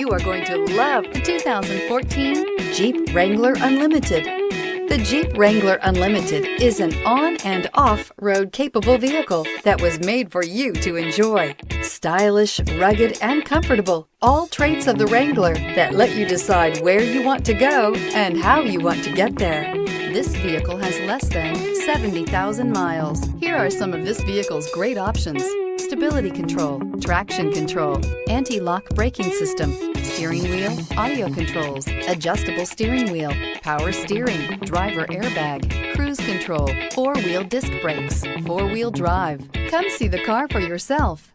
You are going to love the 2014 Jeep Wrangler Unlimited. The Jeep Wrangler Unlimited is an on- and off-road capable vehicle that was made for you to enjoy. Stylish, rugged, and comfortable. All traits of the Wrangler that let you decide where you want to go and how you want to get there. This vehicle has less than 70,000 miles. Here are some of this vehicle's great options: stability control, traction control, anti-lock braking system, steering wheel audio controls, adjustable steering wheel, power steering, driver airbag, cruise control, four-wheel disc brakes, four-wheel drive. Come see the car for yourself.